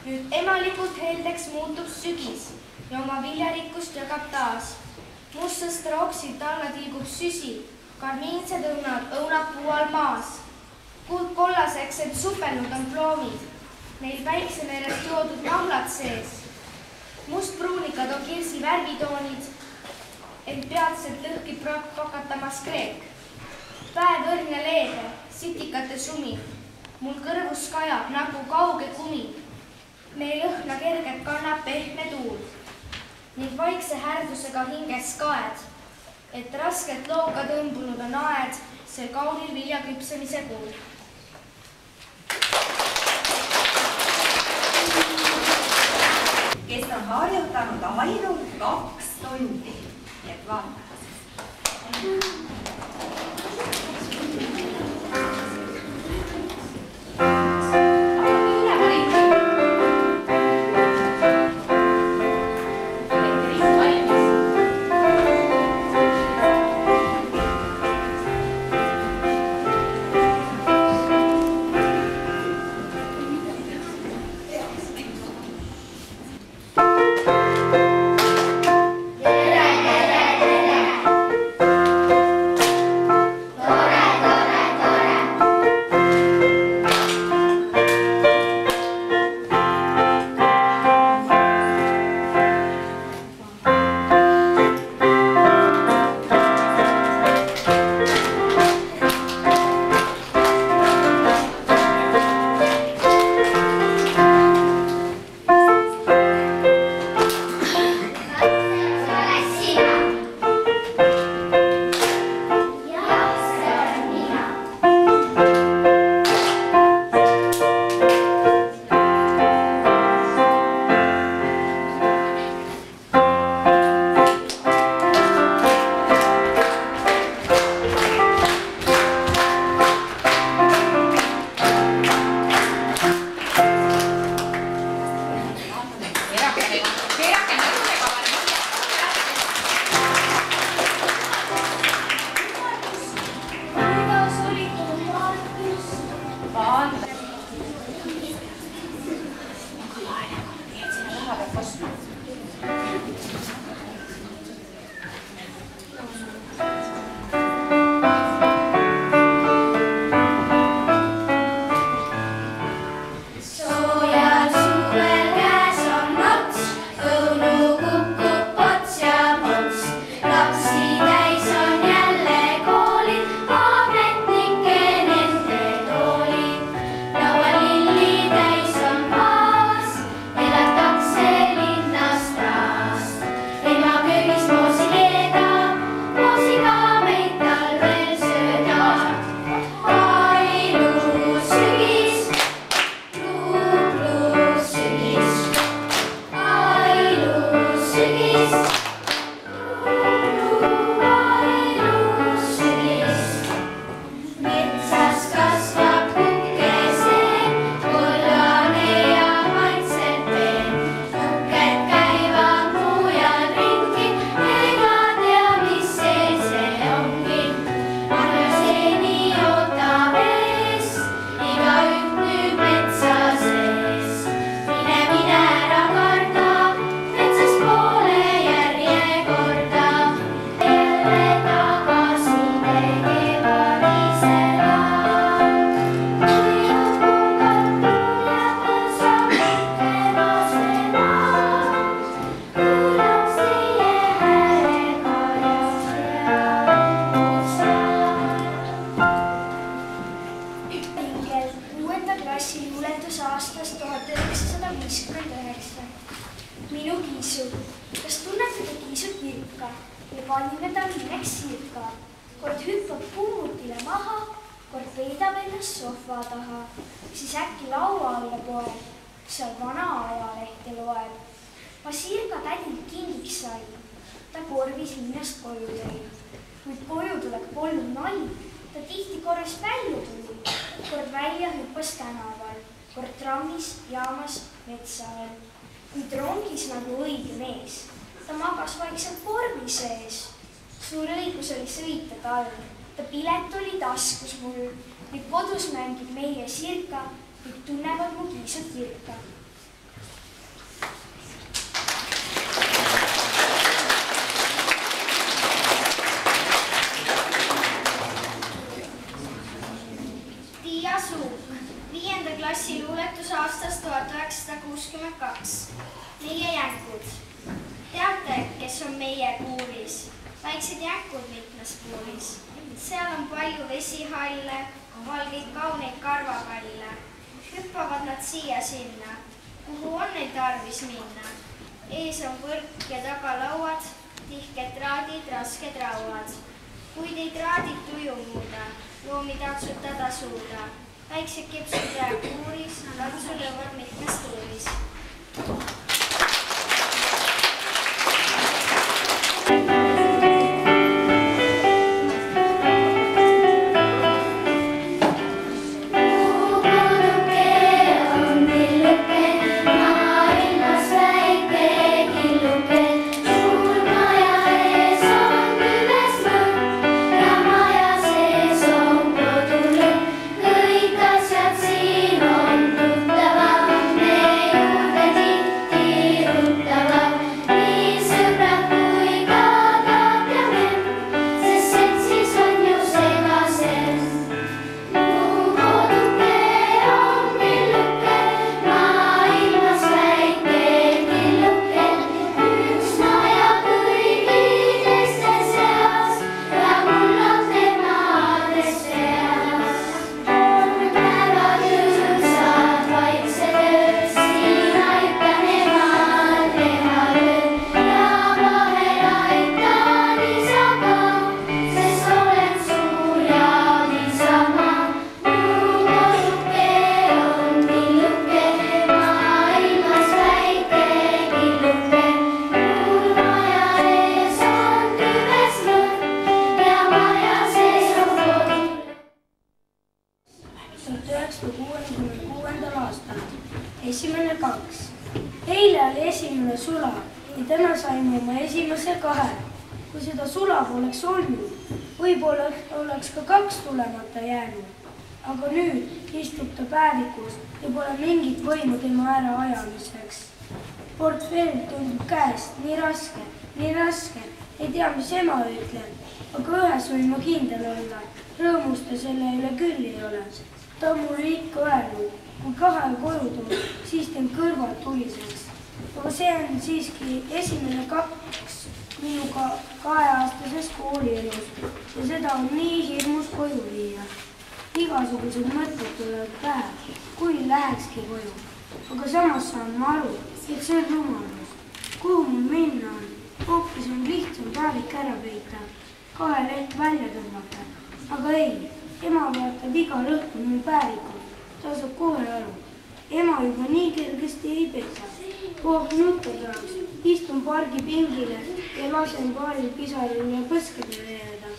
Nüüd emalikult heldeks muutub sügis ja oma viljarikkust jagab taas. Mustast rooksid alla tilgub süsi, karmiinsed õunad puu all maas. Kuldkollaseks end supelnud on ploomid, neil päiksemerest joodud nahlad sees. Mustpruunikad on kirsi värvitoonid, ent peatselt lõhkib pakatamas kreek. Päev õrn ja leebe, sitikate sumi, mul kõrvus kajab nagu kauge kumi. Meil õhna kerget kannab pehme tuul ning vaikse härdusega hinges kaed, et raskelt looga tõmbunud on aed sel kaunil vilja küpsemise kuul. Kes on harjutanud ainult 2 tundi, nii et vaata. Suur õigus oli sõita talv, ta pilet oli taskus mul, nüüd kodus mängib meie sirka, kõik tunnevad mu kiisut virka. meie kuulis, väiksed jäkud mitmes puulis. Seal on palju vesihalle, valgeid kauneid karvapalle. Hüppavad nad siia-sinna, kuhu on neil tarvis minna. Ees on võrk ja taga lauad, tihked traadid, rasked rauad. Kuid ei traadid tuju muuda, loomi taksutada suuda. Väiksed kipsud jääb kuuris, tantsu lõuvad mitmes tuuris. Esimene 2. Eile oli esimene sula ja täna saime oma esimese 2. Kui seda sula poleks olnud, võib-olla oleks ka 2 tulemata jäänud. Aga nüüd istub ta päevikus ja pole mingit võimu tema ära ajamiseks. Portfell tundub käest nii raske, ei tea, mis ema ütleb, aga ühes võin ma kindel olla, rõõmus ta selle üle küll ei ole. Ta on mulle ikka öelnud, kui 2 koju toob, siis teen kõrvad tuliseks. Aga see on siiski esimene 2 minu 2-aastasest koolielust ja seda on nii hirmus koju viia. Igasugused mõtted tulevad päev, kui lähekski koju. Aga samas saan ma aru, et see on rumalus. Kuhu mul minna on? Hoopis on lihtsam päevik ära peita, 2 leht välja tõmmata. Aga ei, ema vaatab igal õhtul mul päevikut. Ta saab kohe aru. Ema juba nii kergesti ei pesa. Hoog nuttadaks, istun pargi pingile ja lasen paaril pisaril põskede veeleda.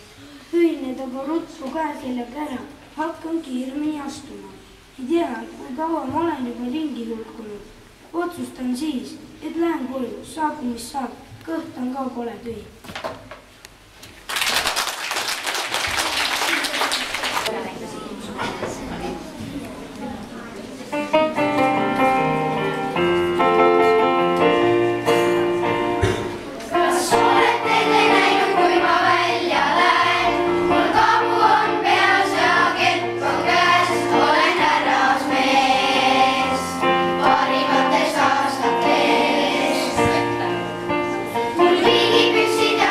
Hüinen aga rutsu käeseljaga ära, hakkan kiiremini astuma. Ei tea, kui kaua ma olen juba ringi hulkunud. Otsustan siis, et lähen koju, saagu mis saab, kõht on ka kole tühi. Püksida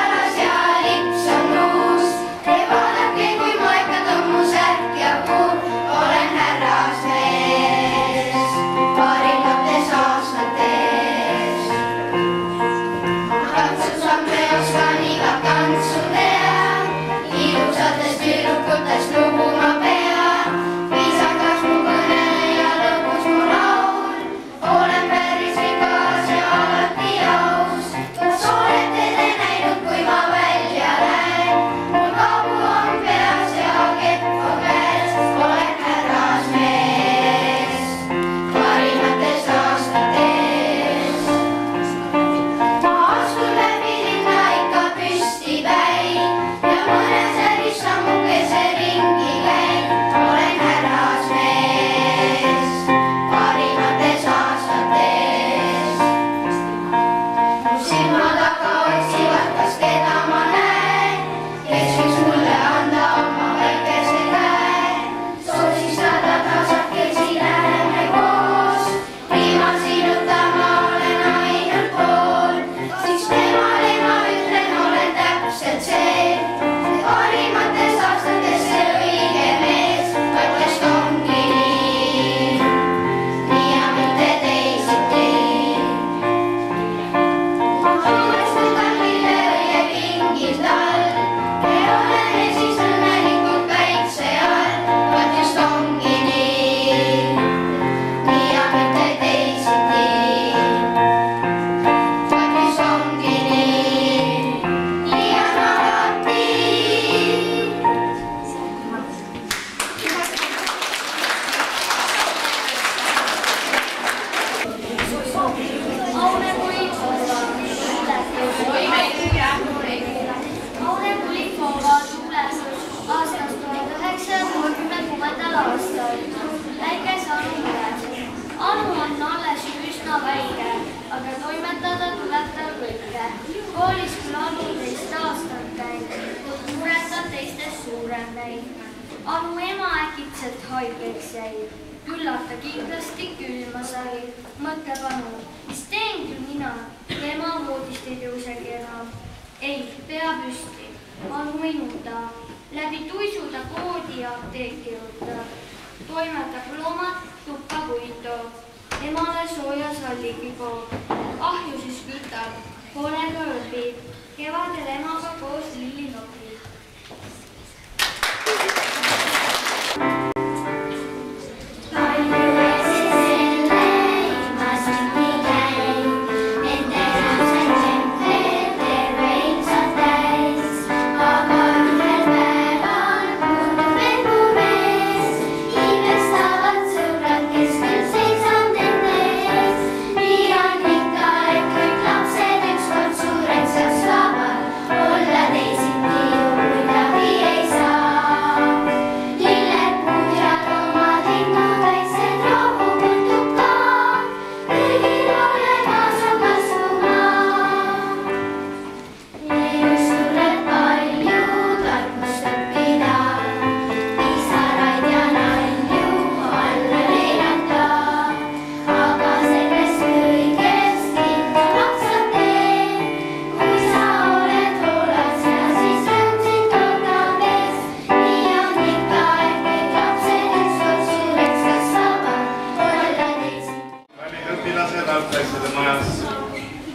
Anu ema äkitselt haigeks jäi. Küllap ta kindlasti külma sai. Mõtleb Anu, mis teen küll mina, kui ema voodist ei tõusegi enam. Ei, pea püsti. Anu ei nuta. Läbi tuisu ta koodi ja apteeki juurde. Toimetab loomad, tuppa puitu. Emale sooja salligi koob. Ahju siis kütab, hoolega õpib. Kevadel emaga koos lilli nopib.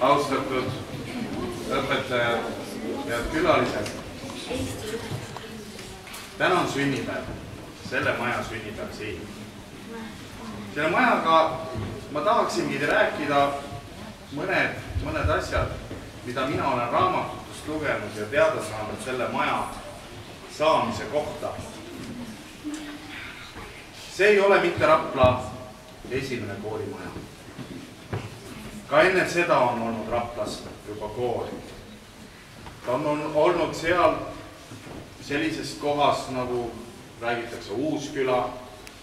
Austatud õpetajad ja külalised. Täna on sünnipäev, selle maja sünnipäev siin. Selle majaga ma tahaksingi rääkida mõned asjad, mida mina olen raamatutust lugenud ja teada saanud selle maja saamise kohta. See ei ole mitte Rapla esimene koolimaja. Ka enne seda on olnud Raplas juba kooli. Ta on olnud seal sellises kohas, nagu räägitakse Uusküla.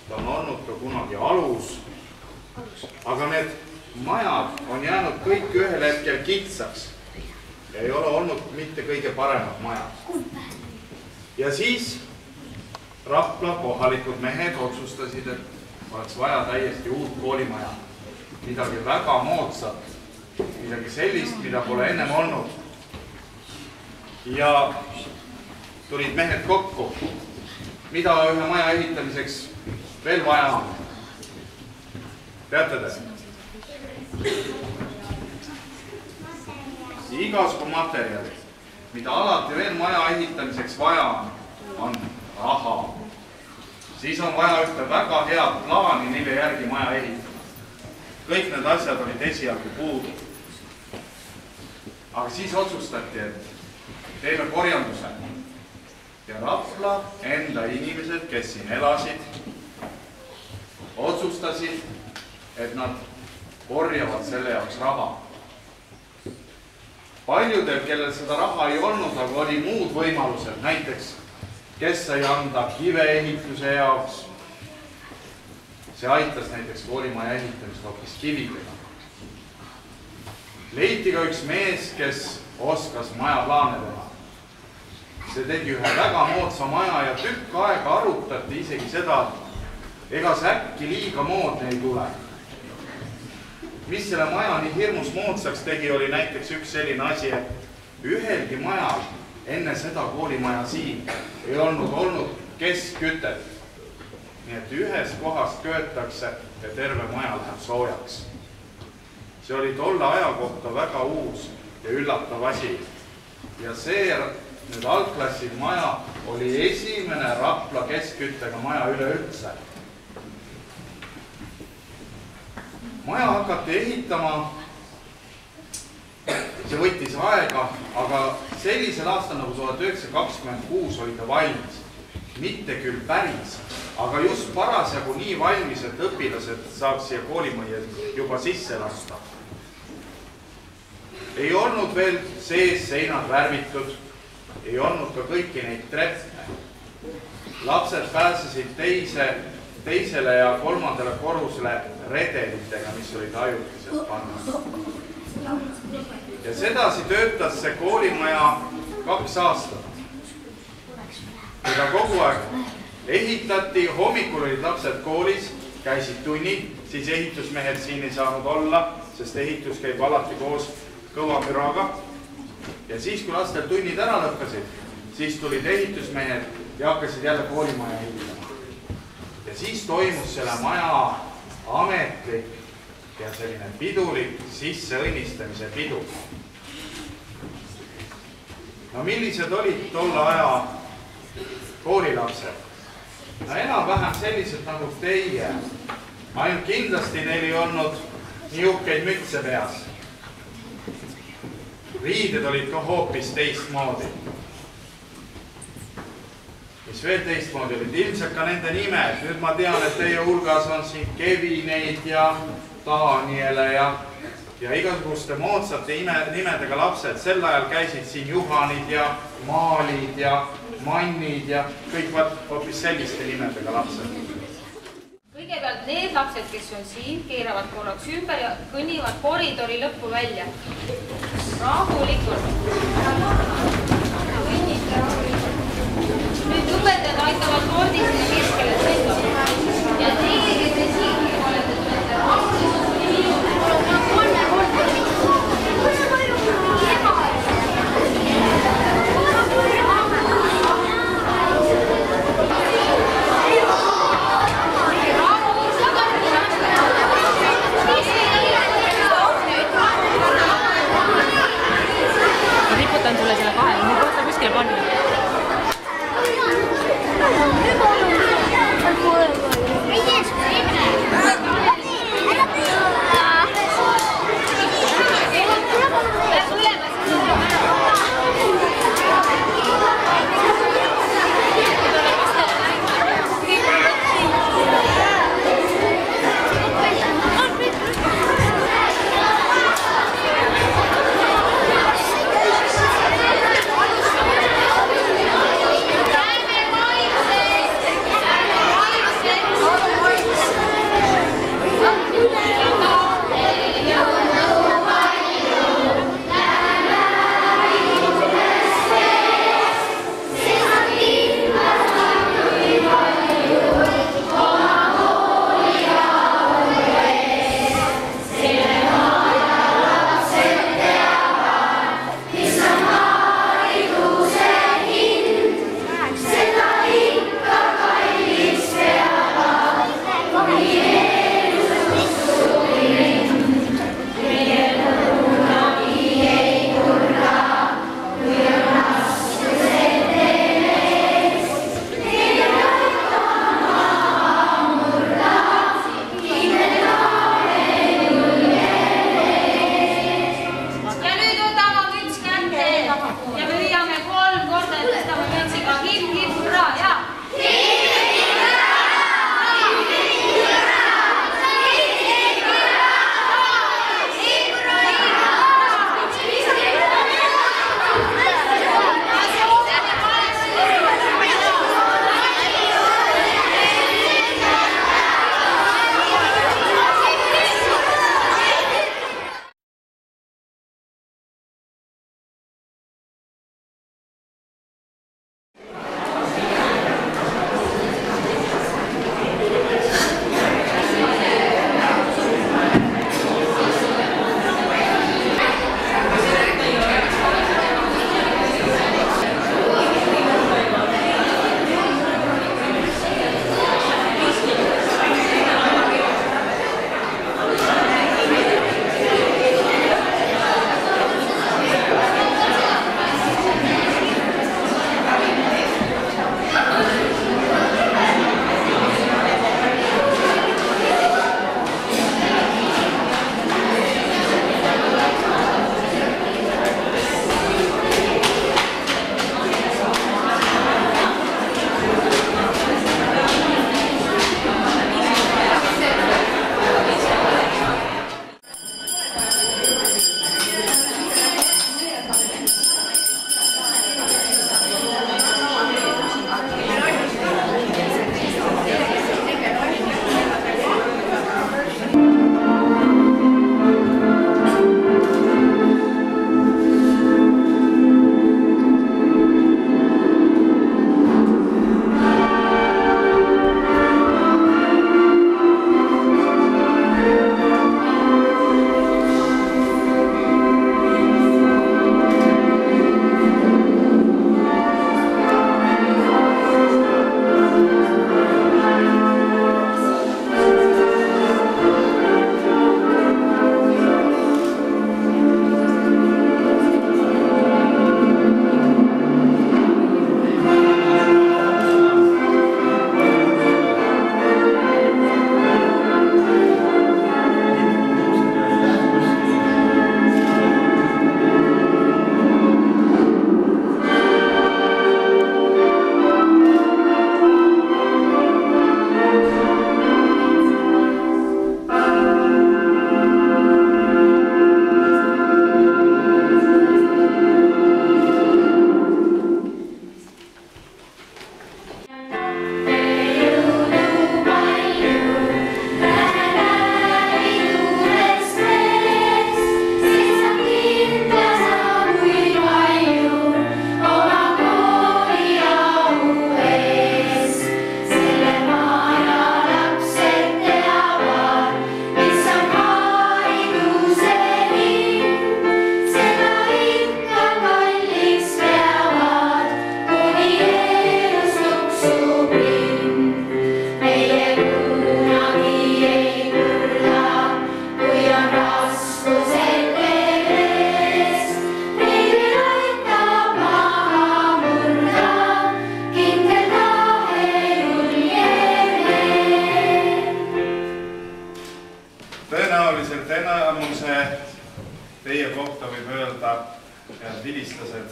Ta on olnud ka kunagi Alus. Aga need majad on jäänud kõik ühel hetkel kitsaks. Ja ei ole olnud mitte kõige paremad majad. Ja siis Rapla kohalikud mehed otsustasid, et oleks vaja täiesti uut koolimaja. Midagi väga moodsat, midagi sellist, mida pole ennem olnud. Ja tulid mehed kokku, mida ühe maja ehitamiseks veel vaja on. Teate te? Igasugu materjali, mida alati veel maja ehitamiseks vaja on raha. Siis on vaja ühte väga head plaani, mille järgi maja ehitada. Kõik need asjad olid esialgu puudu. Aga siis otsustati, et teeme korjanduse. Ja Rapla enda inimesed, kes siin elasid, otsustasid, et nad korjavad selle jaoks raha. Paljudel, kellel seda raha ei olnud, aga oli muud võimalused, näiteks kes sai anda kive ehituse jaoks. See aitas näiteks koolimaja ehitamist hoopis kividega. Leiti ka üks mees, kes oskas maja plaane teha. See tegi ühe väga moodsa maja ja tükk aega arutati isegi seda, ega see äkki liiga moodne ei tule. Mis selle maja nii hirmus moodsaks tegi, oli näiteks üks selline asi, et ühelgi majal enne seda koolimaja siin ei olnud keskkütet. Nii et ühes kohast köetakse ja terve maja läheb soojaks. See oli tolle aja kohta väga uus ja üllatav asi. Ja see nüüd algklassi maja oli esimene Rapla keskküttega maja üleüldse. Maja hakati ehitama, see võttis aega, aga sellisel aastal nagu 1926 oli ta valmis. Mitte küll päris, aga just parasjagu nii valmis, et õpilased saaks siia koolimajja juba sisse lasta. Ei olnud veel sees seinad värvitud, ei olnud ka kõiki neid treppe. Lapsed pääsesid teisele ja kolmandale korrusele redelitega, mis olid ajutiselt pannud. Ja sedasi töötas see koolimaja 2 aastat. Ja kogu aeg ehitati, hommikul olid lapsed koolis, käisid tunnid, siis ehitusmehed siin ei saanud olla, sest ehitus käib alati koos kõva müraga. Ja siis, kui lastel tunnid ära lõppesid, siis tulid ehitusmehed ja hakkasid jälle koolimaja ehitama. Ja siis toimus selle maja ametlik ja selline pidulik sisseõnnistamise pidu. No millised olid tolle aja koolilapsed? No enam-vähem sellised nagu teie. Ainult kindlasti neil ei olnud nii uhkeid mütse peas. Riided olid ka hoopis teistmoodi. Mis veel teistmoodi olid? Ilmselt ka nende nimed. Nüüd ma tean, et teie hulgas on siin Kevineid ja Daniele ja igasuguste moodsate nimedega lapsed. Sel ajal käisid siin Juhanid ja Maalid ja Mannid ja kõik hoopis selliste nimedega lapsed. Kõigepealt need lapsed, kes on siin, keeravad korraks ümber ja kõnnivad koridori lõppu välja. Rahulikult. Nüüd õpetajad aitavad Nordi sinna keskele sõitma. Ja teie, kes te siin olete, tulete rahulikult. Riputan sulle selle kahe, mul kohta kuskile panna. head vilistlased,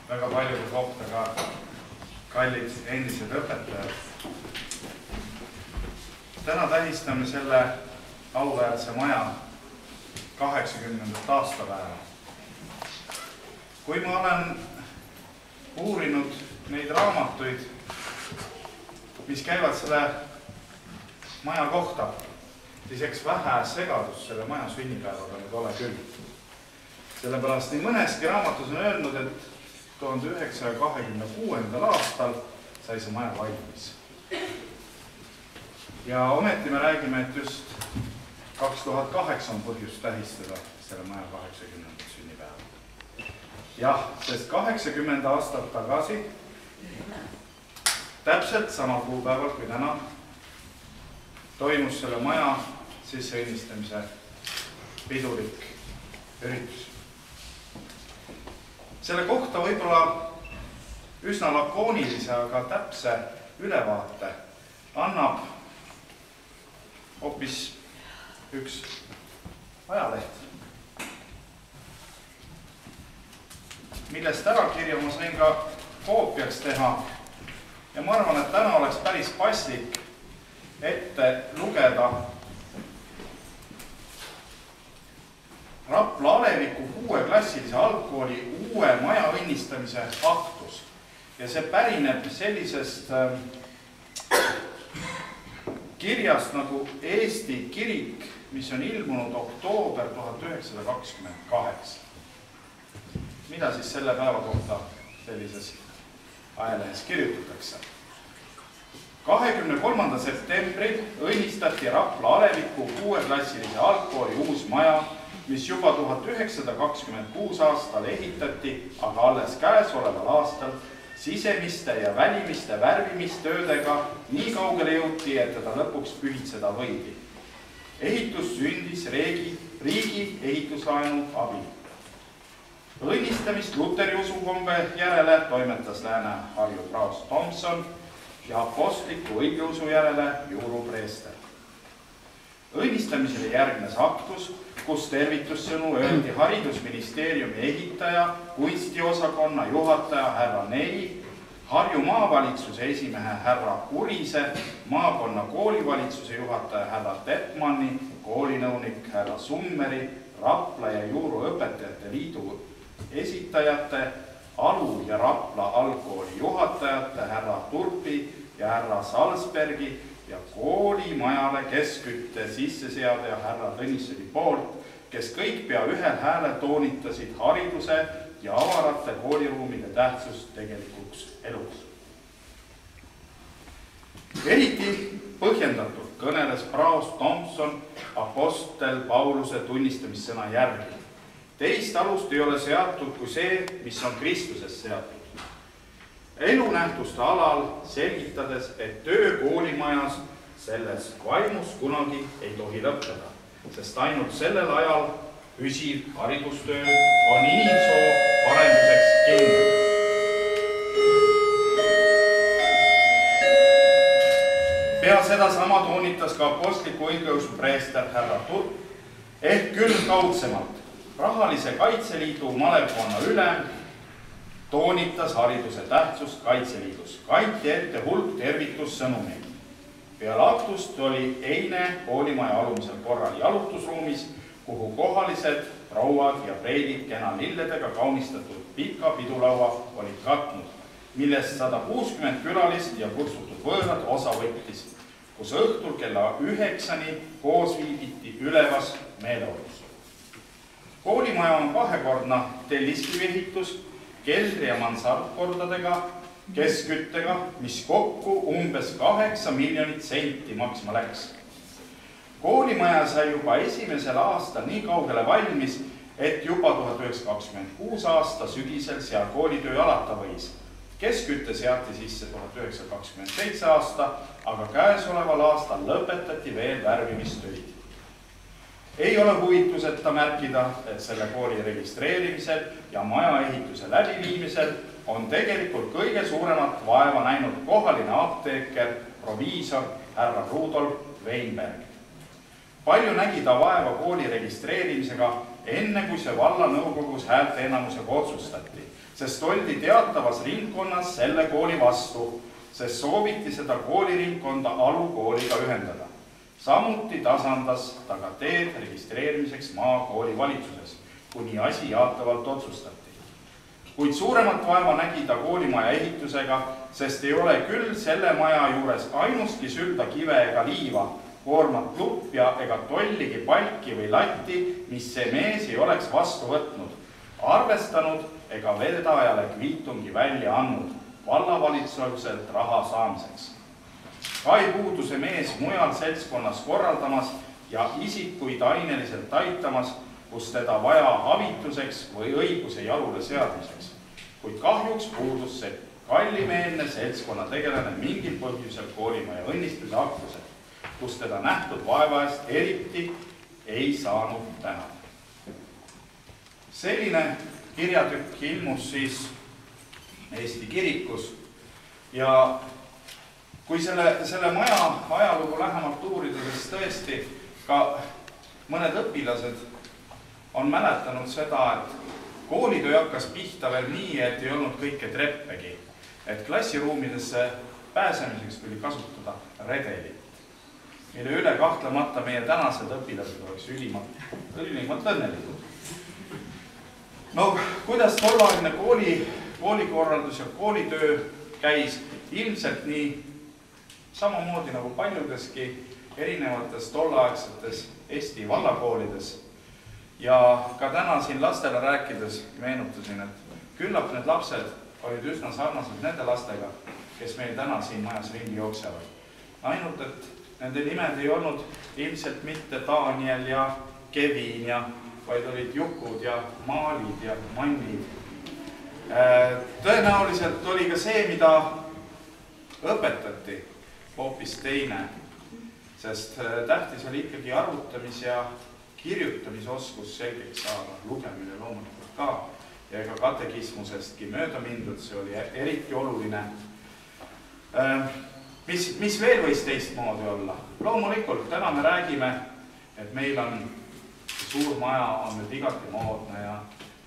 väga paljude kohta ka kallid endised õpetajad. Täna tähistame selle auväärse maja 80. aastapäeva. Kui ma olen uurinud neid raamatuid, mis käivad selle maja kohta, siis eks vähe segadus selle maja sünnipäevaga nüüd ole küll. Sellepärast nii mõneski raamatus on öelnud, et 1926. aastal sai see maja valmis. Ja ometi me räägime, et just 2008 on põhjust tähistada selle maja 80. sünnipäeva. Jah, sest 80 aastat tagasi, täpselt samal kuupäeval kui täna, toimus selle maja sisseõnnistamise pidulik üritus. Selle kohta võib-olla üsna lakoonilise, aga täpse ülevaate annab hoopis üks ajaleht, millest ärakirja ma sain ka koopiaks teha. Ja ma arvan, et täna oleks päris paslik ette lugeda Rapla Aleviku 6-klassilise algkooli uue maja õnnistamise aktus. Ja see pärineb sellisest kirjast nagu Eesti kirik, mis on ilmunud oktoober 1928. Mida siis selle päeva kohta sellises ajalehes kirjutatakse? 23. septembril õnnistati Rapla Aleviku 6-klassilise algkooli uus maja, mis juba 1926 aastal ehitati, aga alles käesoleval aastal sisemiste ja välimiste värvimistöödega nii kaugele jõuti, et teda lõpuks pühitseda võidi. Ehitus sündis riigi ehituslaenu abil. Õnnistamist Luteri usukombe järele toimetas Lääne-Harju praost Tomson ja apostliku õigeusu järele Juuru preester. Õnnistamisele järgnes aktus, kus tervitussõnu öeldi haridusministeeriumi ehitaja, kunstiosakonna juhataja härra Nei, Harju maavalitsuse esimehe härra Kurise, maakonna koolivalitsuse juhataja härra Tettmanni, koolinõunik härra Summeri, Rapla ja Juuru õpetajate liidu esitajate, Alu ja Rapla algkooli juhatajate härra Turpi ja härra Salzbergi ja koolimajale keskkütte sisseseadeja härra Tõnissoni poolt, kes kõik pea ühel häälel toonitasid hariduse ja avarate kooliruumide tähtsust tegelikuks eluks. Eriti põhjendatult kõneles praost Tomson apostel Pauluse tunnistamissõna järgi. Teist alust ei ole seatud kui see, mis on Kristuses seatud. Elunähtuste alal selgitades, et töö koolimajas selles vaimus kunagi ei tohi lõppeda, sest ainult sellel ajal püsiv haridustöö on inimsoo arenduseks kindel. Pea seda sama toonitas ka apostliku õigeusu preester härra Turp, ehk küll kaudsemalt rahalise Kaitseliidu malevkonna ülem toonitas hariduse tähtsust Kaitseliidus. Kanti ette hulk tervitussõnumeid. Peale aktust oli eine koolimaja alumisel korral jalutusruumis, kuhu kohalised prouad ja preidid kena lilledega kaunistatud pika pidulaua olid katnud, millest 160 külalist ja kutsutud võõrad osa võttis, kus õhtul kella 9 koos viibiti ülevas meeleolus. Koolimaja on kahekordna telliskivehitus, keldri ja mansardkordadega, keskküttega, mis kokku umbes 8 miljonit senti maksma läks. Koolimaja sai juba esimesel aastal nii kaugele valmis, et juba 1926 aasta sügisel seal koolitöö alata võis. Keskkütte seati sisse 1927 aasta, aga käesoleval aastal lõpetati veel värvimistöid. Ei ole huvituseta märkida, et selle kooli registreerimisel ja maja ehituse läbiviimisel on tegelikult kõige suuremat vaeva näinud kohaline apteeker, proviisor härra Rudolf Weinberg. Palju nägi ta vaeva kooli registreerimisega enne kui see vallanõukogus häälte enamusega otsustati, sest oldi teatavas ringkonnas selle kooli vastu, sest sooviti seda kooliringkonda alukooliga ühendada. Samuti tasandas ta ka teed registreerimiseks maakooli valitsuses, kuni asi jaatavalt otsustati. Kuid suuremat vaeva nägi ta koolimaja ehitusega, sest ei ole küll selle maja juures ainustki sülda kive ega liiva, koormat luppja ega tolligi palki või latti, mis see mees ei oleks vastu võtnud, arvestanud ega vedajale kviitungi välja andnud vallavalitsuselt raha saamiseks. Ka ei puudu see mees mujal seltskonnas korraldamas ja isikuid aineliselt aitamas, kus teda vaja avituseks või õiguse jalule seadmiseks. Kuid kahjuks puudus see kallimeelne seltskonna tegelane mingil põhjusel koolimaja õnnistuse aktusel, kus teda nähtud vaeva eest eriti ei saanud tänada. Selline kirjatükk ilmus siis Eesti kirikus ja kui selle maja ajalugu lähemalt uurida, siis tõesti ka mõned õpilased on mäletanud seda, et koolitöö hakkas pihta veel nii, et ei olnud kõike treppegi, et klassiruumidesse pääsemiseks tuli kasutada redelit, mille üle kahtlemata meie tänased õpilased oleks ülimalt õnnelikud. No, kuidas tollaegne koolikorraldus ja koolitöö käis, ilmselt nii samamoodi nagu paljudeski erinevates tollaegsetes Eesti vallakoolides. Ja ka täna siin lastele rääkides meenutasin, et küllap need lapsed olid üsna sarnased nende lastega, kes meil täna siin majas ringi jooksevad. Ainult, et nende nimed ei olnud ilmselt mitte Daniel ja Kevin, vaid olid Jukud ja Maalid ja Mannid. Tõenäoliselt oli ka see, mida õpetati, hoopis teine, sest tähtis oli ikkagi arvutamis- ja kirjutamisoskus selgeks saada, lugemine loomulikult ka ja ega katekismusestki mööda mindud, see oli eriti oluline. Mis veel võis teistmoodi olla? Loomulikult, täna me räägime, et meil on suur maja on nüüd igati moodne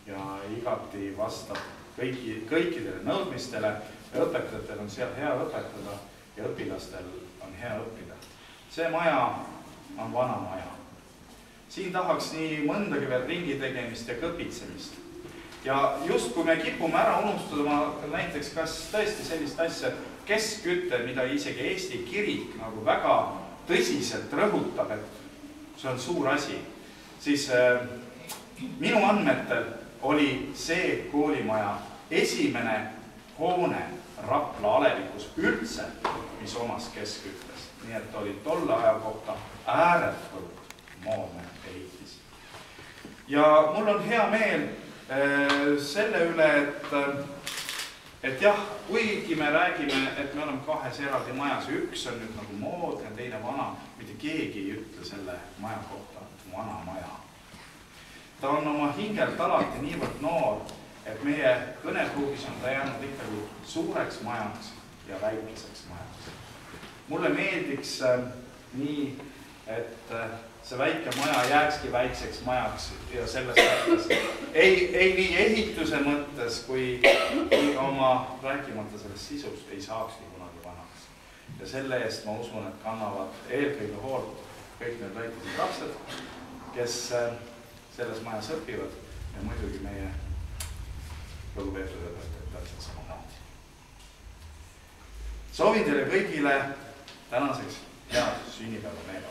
ja igati vastab kõikidele nõudmistele ja õpetajatel on seal hea õpetada ja õpilastel on hea õppida. See maja on vana maja. Siin tahaks nii mõndagi veel ringi tegemist ja kõpitsemist. Ja just kui me kipume ära unustada näiteks kas tõesti sellist asja, keskkütte, mida isegi Eesti kirik nagu väga tõsiselt rõhutab, et see on suur asi, siis minu andmetel oli see koolimaja esimene hoone Rapla alevikus üldse, mis omas keskküttes. Nii et oli tolle aja kohta ääretult moodne ehitis. Ja mul on hea meel selle üle, et jah, kuigi me räägime, et me oleme kahes eraldi majas, üks on nüüd nagu moodne, teine vana, mitte keegi ei ütle selle maja kohta vana maja. Ta on oma hingelt alati niivõrd noor, et meie kõnepruugis on ta jäänud ikkagi suureks majaks ja väikeseks majaks. Mulle meeldiks nii, et see väike maja jääkski väikseks majaks ja selles mõttes ei nii ehituse mõttes kui oma rääkimata sellest sisust ei saakski kunagi vanaks. Ja selle eest ma usun, et kannavad eelkõige hoolt kõik need väikesed lapsed, kes selles majas õpivad ja muidugi meie lugupeetud õpetajad täpselt samamoodi. Soovin teile kõigile tänaseks head sünnipäeva meeleolu.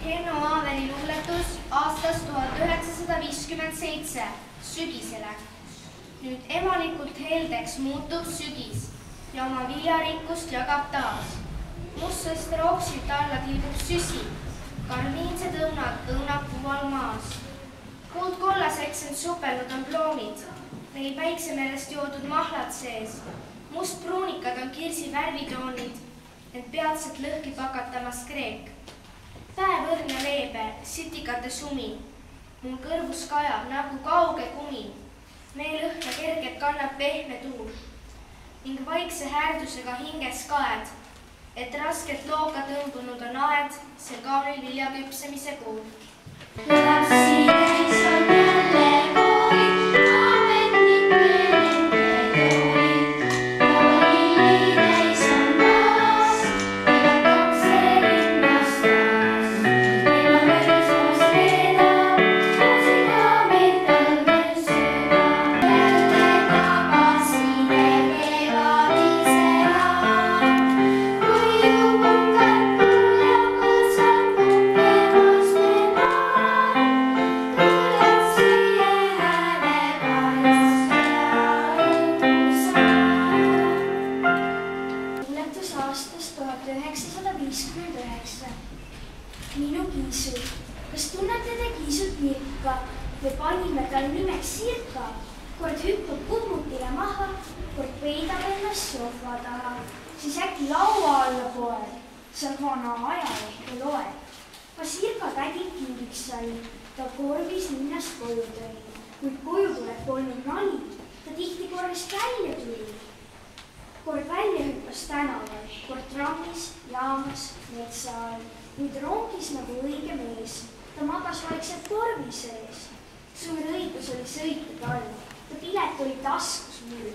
Henno Aaveni luuletus aastast 1957 sügisele. Nüüd emalikult heldeks muutub sügis ja oma viljarikkust jagab taas. Mustest rooksid alla tilgub süsi, karmiinsed õunad õunab puval maas. Kuldkollaseks end supelnud on ploomid, neil päiksemerest joodud mahlad sees. Mustpruunikad on kirsi värvitoonid, ent peatselt lõhki pakatamas kreek. Päevõrne leebe, sitikate sumi. Mul kõrvus kajab nagu kauge kumi. Meie lõhna kergelt kannab pehme tuul ning vaikse häärdusega hinges kaed, et raskelt looga tõmbunud on aed see kaunil vilja küpsemise kuul. Lapsi käis on jälle koolid, ametnike nende toolid. Koolid täis on maas, ega kapse linnast taas. Ema võismas veedab, asida metaldel söödab. Jälle tagaside kevadisena, kuivub on kätkul ja põsab kukemas mena. Aastast 1959. Minu Kiisu. Kas tunnete te Kiisut Mirka või panime tal nimeks Sirka? Kord hüppab kummutile maha, kord peidab ennast sohva taha. Siis äkki laua alla poeg, seal vana ajalehte loeb. Ka Sirka tädid kingiks sai, ta korvis linnast koju tõi. Kuid koju tuleb polnud nali, ta tihti korrist välja tuli. Kord välja hüppas tänaval, kord trammis, jaamas, metsa all. Nüüd rongis nagu õige mees, ta magas vaikselt korvi sees. Suur õigus oli sõita tal, ta pilet oli taskus mul.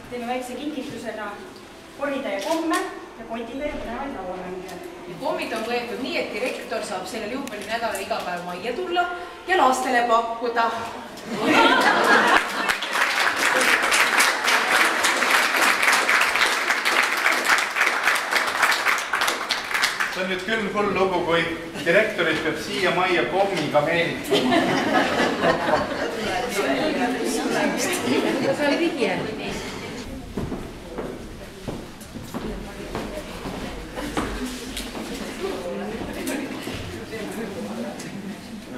teeme väikse kingitusena koritäie komme ja kotitäie põnevaid lauamänge. Kommid on võetud nii, et direktor saab sellel juubelinädalal iga päev majja tulla ja lastele pakkuda See on nüüd küll hull lugu, kui direktorit peab siia majja kommiga meelitama. See oli vihje.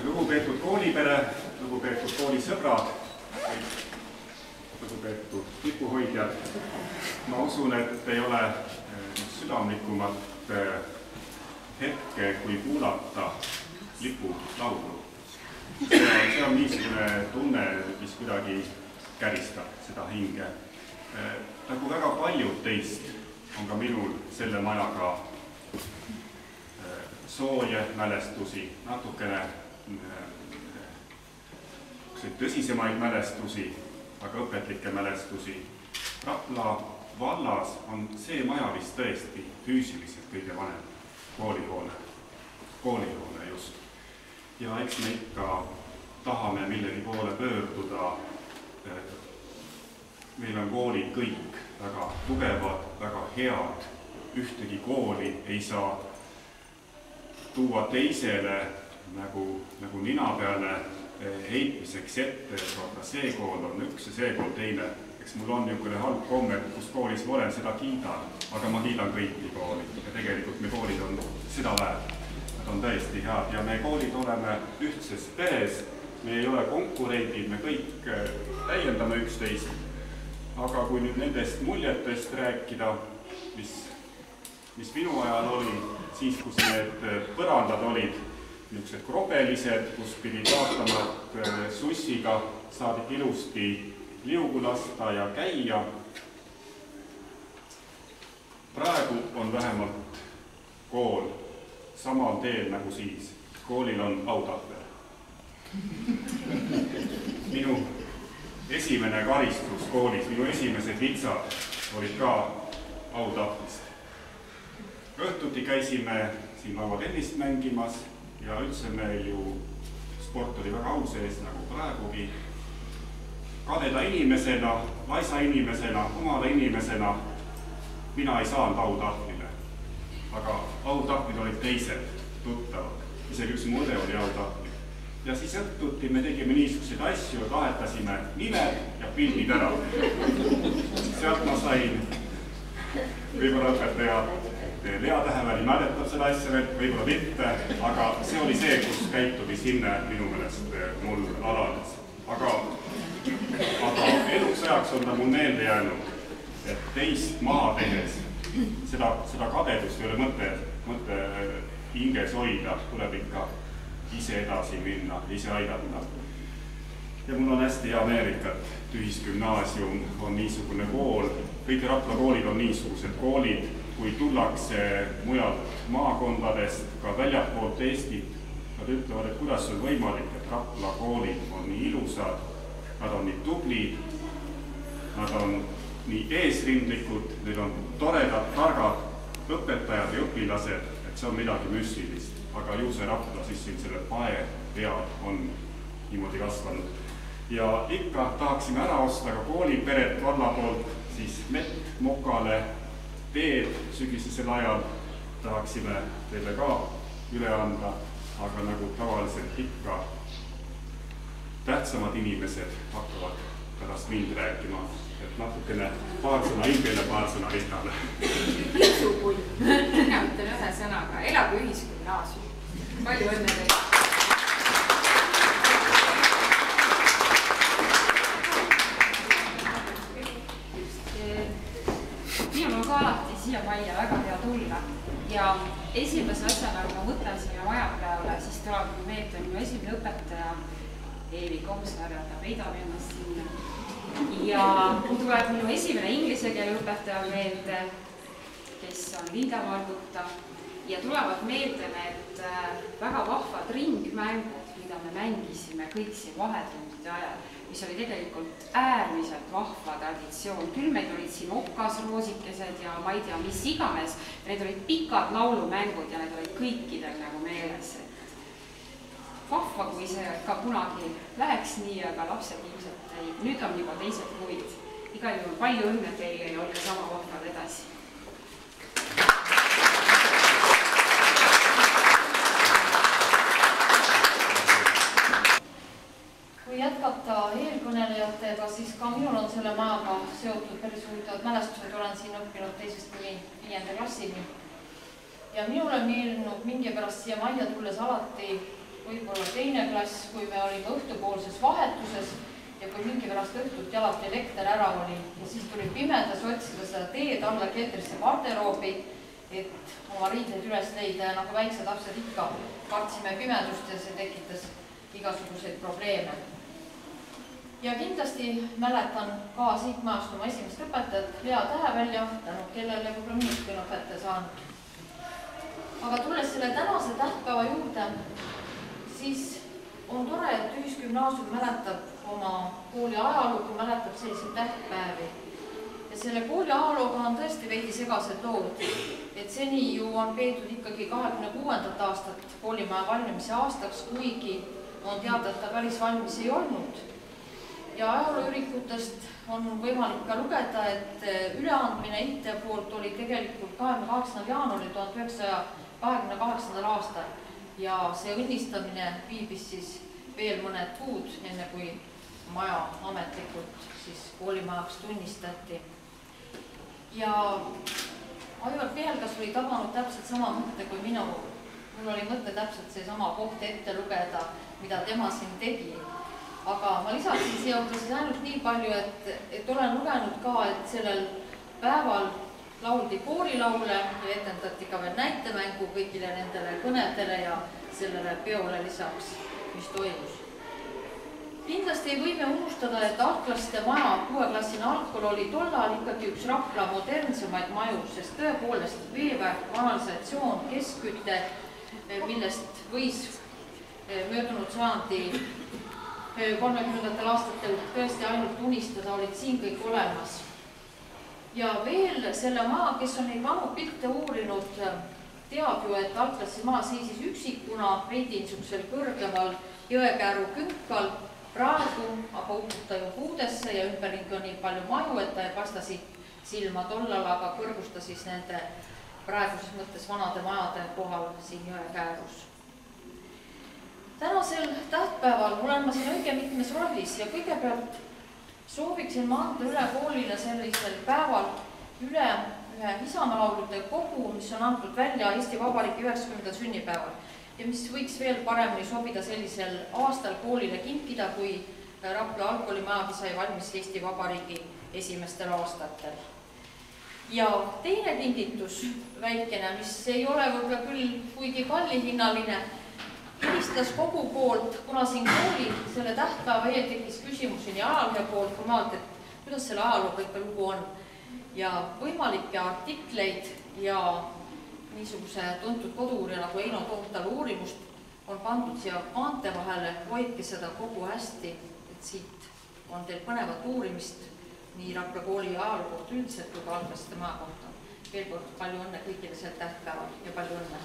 Lugupeetud koolipere, lugupeetud koolisõbrad, lugupeetud tipuhoidjad. Ma usun, et ei ole südamlikumat hetke, kui kuulata lipulaulu. See on niisugune tunne, mis kuidagi käristab seda hinge. Nagu väga paljud teist on ka minul selle majaga sooje mälestusi, natukene tõsisemaid mälestusi, aga õpetlikke mälestusi. Rapla vallas on see maja vist tõesti füüsiliselt kõige vanem koolihoone just. Ja eks me ikka tahame millegi poole pöörduda. Meil on koolid kõik väga tugevad, väga head. Ühtegi kooli ei saa tuua teisele nagu nina peale heitmiseks ette, et see kool on üks ja see kool teine. Eks mul on niisugune halb komme, kus koolis ma olen, seda kiidan, aga ma kiidan kõiki kooli. Ja tegelikult me koolid on seda väärt. Nad on täiesti head ja me koolid oleme ühtses peres. Me ei ole konkurendid, me kõik täiendame üksteist. Aga kui nüüd nendest muljetest rääkida, mis minu ajal oli, siis kus need põrandad olid niisugused krobelised, kus pidid vaatama, et sussiga saadik ilusti liugu lasta ja käia. Praegu on vähemalt kool samal teel nagu siis. Koolil on autahvel. Minu esimene karistus koolis, minu esimesed vitsad olid ka autahvlist. Õhtuti käisime siin lauatennist mängimas ja üldse meil ju sport oli väga au sees nagu praegugi. Kadeda inimesena, laisa inimesena, omale inimesena mina ei saanud autahvlile. Aga autahvlid olid teised tuttavad. Isegi üks mu õde oli autahvlil. Ja siis õhtuti me tegime niisuguseid asju, vahetasime nimed ja pildid ära. Sealt ma sain võib-olla õpetaja Lea Täheväli mäletab seda asja veel, võib-olla mitte, aga see oli see, kus käitumishinne minu meelest mul alanes. Aga eluks ajaks on ta mul meelde jäänud, et teist maha tehes seda kadedust ei ole mõte hinges hoida, tuleb ikka ise edasi minna, ise aidata. Ja mul on hästi hea meel ikka, et Tühisgümnaasium on niisugune kool, kõik Rapla koolid on niisugused koolid, kui tullakse mujalt maakondadest, ka väljapoolt Eestit, nad ütlevad, et kuidas on võimalik, et Rapla koolid on nii ilusad, nad on nii tublid, nad on nii eesrindlikud, neil on toredad, targad õpetajad ja õpilased, et see on midagi müstilist. Aga ju see Rapla siis siin selle pae peal on niimoodi kasvanud. Ja ikka tahaksime ära osta ka kooliperet valla poolt, siis mett mokale, teed sügisesel ajal tahaksime teile ka üle anda, aga nagu tavaliselt ikka tähtsamad inimesed hakkavad pärast mind rääkima, et natukene paar sõna Ingele, paar sõna Rihale. Pitsupull, mina ütlen ühe sõnaga, elagu Ühisgümnaasium. Palju õnne teile! Minul on ka alati siia majja väga hea tulla ja esimese asjana, kui ma mõtlen sinna maja peale, siis tuleb meelde minu esimene õpetaja Eevi Komsar ja ta peidab ennast sinna. Ja tuleb minu esimene inglise keele õpetaja meelde, kes on Linda Marguta ja tulevad meelde need väga vahvad ringmängud, mida me mängisime kõik siin vahetundide ajal, mis oli tegelikult äärmiselt vahva traditsioon. Küll meil olid siin okasroosikesed ja ma ei tea, mis iganes. Need olid pikad laulumängud ja need olid kõikidel nagu meeles. vahva, kui see ka kunagi läheks nii, aga lapsed ilmselt ei. Nüüd on juba teised huvid. Igal juhul palju õnne teile ja olge sama vahvad edasi. Kui jätkata eelkõnelejatega, siis ka minul on selle majaga seotud päris huvitavad mälestused. Olen siin õppinud 2. kuni 5. klassini. Ja minule meelnud mingi pärast siia majja tulles alati võib-olla 2. klass, kui me olime õhtupoolses vahetuses ja kui mingi pärast õhtut alati elekter ära oli ja siis tuli pimedas otsida seda teed alla keetrisse garderoobi, et oma riideid üles leida ja nagu väiksed lapsed ikka kartsime pimedust ja see tekitas igasuguseid probleeme. Ja kindlasti mäletan ka siit majast oma esimest õpetajat Lea Tähevälja, tänu kellele võib-olla minust võin õpetaja saanud. Aga tulles selle tänase tähtpäeva juurde, siis on tore, et Ühisgümnaasium mäletab oma kooli ajalugu, mäletab selliseid tähtpäevi. Ja selle kooli ajalooga on tõesti veidi segased lood, et seni ju on peetud ikkagi 26. aastat koolimaja valmimise aastaks, kuigi on teada, et ta päris valmis ei olnud. Ja ajalooürikutest on võimalik ka lugeda, et üleandmine IT poolt oli tegelikult 28. jaanuaril 1928. aastal ja see õnnistamine viibis siis veel mõned kuud, enne kui maja ametlikult siis koolimajaks tunnistati. Ja Aivar Pihelgas oli tabanud täpselt sama mõtte kui minu. Mul oli mõte täpselt see sama koht ette lugeda, mida tema siin tegi. Aga ma lisaksin siia siis ainult nii palju, et olen lugenud ka, et sellel päeval lauldi koorilaule ja etendati ka veel näitemängu kõigile nendele kõnedele ja sellele peole lisaks, mis toimus. Kindlasti ei võime unustada, et algklasside maja 6-klassine algkool oli tollal ikkagi üks Rapla modernsemaid maju, sest tõepoolest veeväärk, kanalisatsioon, keskküte, millest võis möödunud sajandi 30. aastatel tõesti ainult unistada, olid siin kõik olemas. Ja veel selle maa, kes on neid vanu pilte uurinud, teab ju, et algklassi maa seisis üksikuna veidi niisugusel kõrgemal jõekääru künkal. Praegu aga uputa ju puudesse ja ümberringi on nii palju maju, et ta ei paista siit silma tollal, aga kõrgusta siis nende praeguses mõttes vanade majade kohal siin jõekäärus. Tänasel tähtpäeval olen ma siin õige mitmes rollis ja kõigepealt sooviksin ma anda üle koolile sellisel päeval üle ühe Isamaalaulude kogu, mis on antud välja Eesti Vabariigi 90. sünnipäeval ja mis võiks veel paremini sobida sellisel aastal koolile kinkida, kui Rapla algkoolimajagi sai valmis Eesti Vabariigi esimestel aastatel. Ja teine kingitus väikene, mis ei ole võib-olla küll kuigi kallihinnaline, helistas kogu poolt, kuna siin kooli selle tähtpäeva eel tekkis küsimusi nii ajalehja poolt kui maalt, et kuidas selle ajalooga ikka lugu on. Ja võimalikke artikleid ja niisuguse tuntud koduuurija nagu Eino Toomtalu uurimust on pandud siia maante vahele, hoidke seda kogu hästi, et siit on teil põnevat uurimist nii Rapla kooli ajaloo kohta üldiselt kui ka algklasside maja kohta. Veel kord palju õnne kõigile sel tähtpäeval ja palju õnne!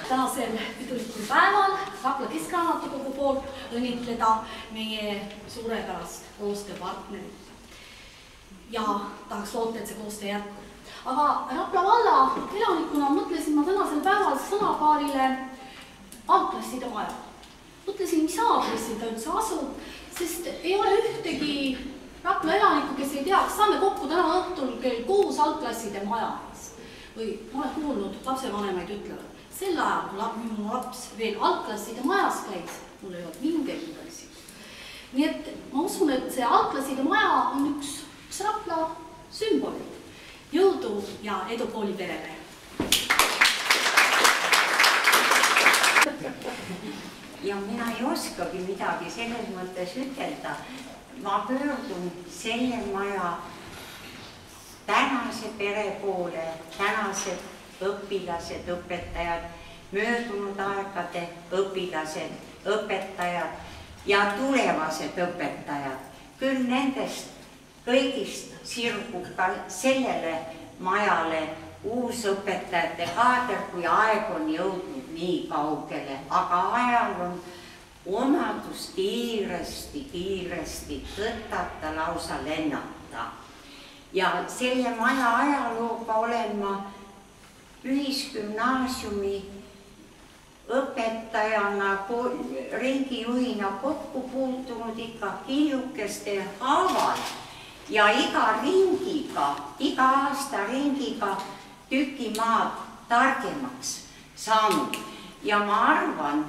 Tänasel pidulikul päeval Rapla Keskraamatukogu poolt õnnitleda meie suurepärast koostööpartnerit. Ja tahaks loota, et see koostöö jätkub. Aga Rapla valla elanikuna mõtlesin ma tänasel päeval sõnapaarile algklasside maja. Mõtlesin, mis A-klassil ta üldse asub, sest ei ole ühtegi Rapla elaniku, kes ei tea, kas saame kokku täna õhtul kell 6 algklasside majas. Või ma olen kuulnud, lapsevanemaid ütlevad. Sel ajal, kui minu laps veel algklasside majas käis, mul ei olnud mingeid muresid. Nii et ma usun, et see algklasside maja on üks Rapla sümbolid. Jõudu ja edu kooli perele! Ja mina ei oskagi midagi selles mõttes ütelda. Ma pöördun selle maja tänase pere poole, tänased õpilased, õpetajad, möödunud aegade õpilased, õpetajad ja tulevased õpetajad. Küll nendest kõigist sirgub ka sellele majale uus õpetajate kaader, kui aeg on jõudnud nii kaugele, aga ajal on omadus kiiresti tõtata, lausa lennata. Ja selle maja ajalooga olen ma ühisgümnaasiumi õpetajana, ringijuhina kokku puutunud ikka killukeste haaval ja iga aasta ringiga tüki maad targemaks saanud. Ja ma arvan,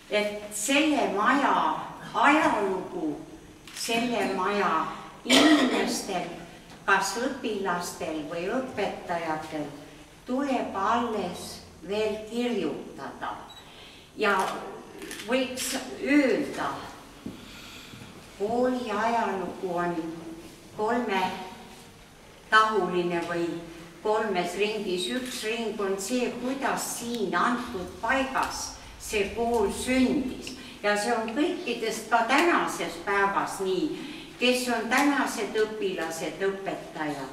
et selle maja ajalugu, selle maja inimestel, kas õpilastel või õpetajatel, tuleb alles veel kirjutada. Ja võiks öelda, kooli ajalugu on kolmetahuline või kolmes ringis. Üks ring on see, kuidas siin antud paigas see kool sündis. Ja see on kõikidest ka tänases päevas nii, kes on tänased õpilased, õpetajad.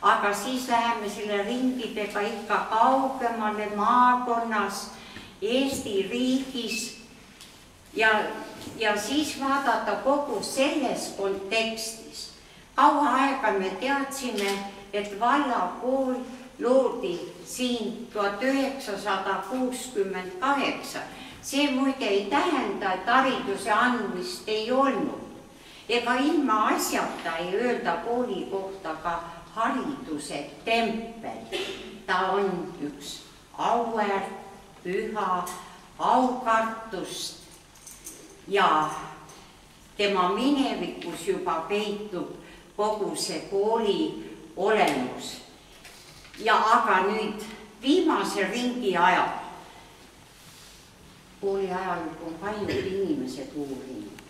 Aga siis läheme selle ringidega ikka kaugemale maakonnas, Eesti riigis ja siis vaadata kogu selles kontekstis. Kaua aega me teadsime, et vallakool loodi siin 1968. See muide ei tähenda, et hariduse andmist ei olnud. Ega ilma asjata ei öelda kooli kohta ka hariduse tempel. Ta on üks auväärt, püha, aukartust ja tema minevikus juba peitub kogu see kooli olemus. Ja aga nüüd viimase ringi ajal, kooli ajalugu on paljud inimesed uurinud.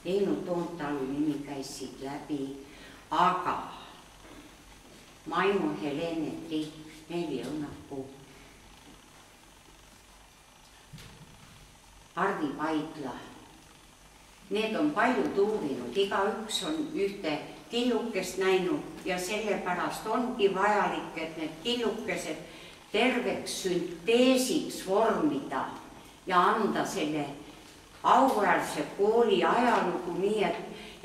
Einu Toomtalu nimi käis siit läbi, aga Maimo Helene Triik, Neli Õnnapuu, Arvi Vaidla, need on paljud uurinud, igaüks on ühte killukest näinud ja sellepärast ongi vajalik, et need killukesed terveks sünteesiks vormida ja anda selle auväärse kooli ajalugu nii,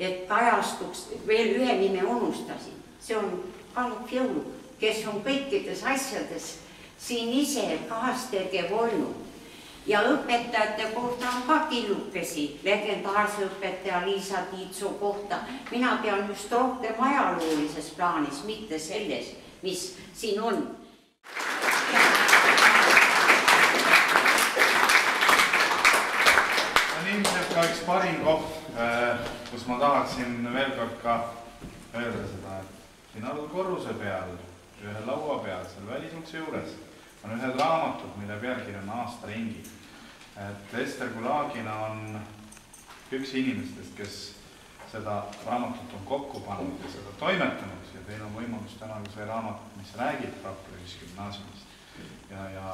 et kajastuks. Veel ühe nime unustasin, see on Kalep Jõuluk, kes on kõikides asjades siin ise kaastegev olnud. Ja õpetajate kohta on ka killukesi, legendaarse õpetaja Liisa Tiitsu kohta. Mina tean just rohkem ajaloolises plaanis, mitte selles, mis siin on. On ilmselt ka üks parim koht, kus ma tahaksin veel kord ka öelda seda, et siin alukorruse peal, ühe laua peal, seal välisukse juures on ühed raamatud, mille pealkiri on Aastaringid. Ester Kulagina on üks inimestest, kes seda raamatut on kokku pannud ja seda toimetanud ja teil on võimalus täna see raamat, mis räägib Rakvere ühisgümnaasiumist ja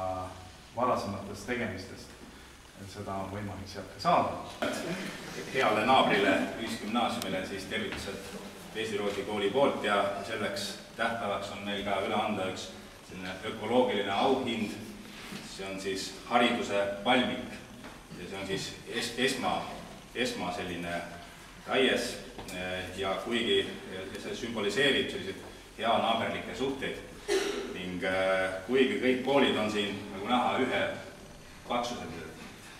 varasematest tegemistest, et seda on võimalik sealt ka saada. Heale naabrile ühisgümnaasiumile siis tervitused Vesiroodi kooli poolt ja selleks tähtpäevaks on meil ka üle anda üks ökoloogiline auhind. See on siis hariduse palmik ja see on siis esma selline raies ja kuigi see sümboliseerib selliseid hea naaberlikke suhteid ning kuigi kõik koolid on siin nagu näha ühe paksused,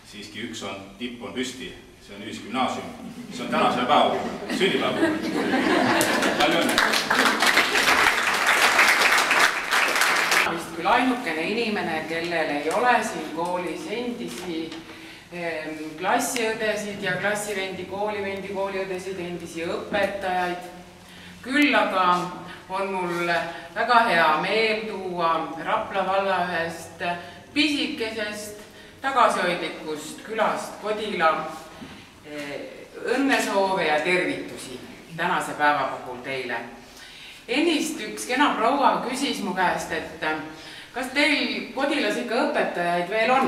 siiski üks on, tipp on püsti, see on ühisgümnaasium, mis on tänasel päeval, sünnipäev. Palju õnne! Küll ainukene inimene, kellel ei ole siin koolis endisi klassiõdesid ja klassivendi, kooliõdesid, endisi õpetajaid. Küll aga on mul väga hea meel tuua Rapla valla ühest pisikesest tagasihoidlikust külast Kodila õnnesoove ja tervitusi tänase päeva puhul teile. Ennist üks kena proua küsis mu käest, et kas teil Kodilas ikka õpetajaid veel on?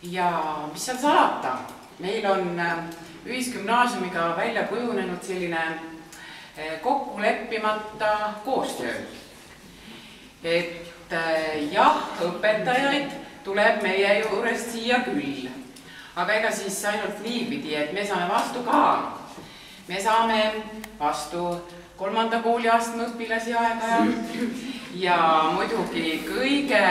Ja mis seal salata, meil on ühisgümnaasiumiga välja kujunenud selline kokku leppimata koostöö. Et jah, õpetajaid tuleb meie juurest siia küll, aga ega siis ainult niipidi, et me saame vastu ka. Me saame vastu 3. kooliastme õpilasi aeg-ajalt ja muidugi kõige